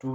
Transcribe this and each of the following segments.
2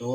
2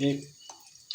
1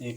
1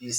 20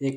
1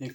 1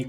1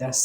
10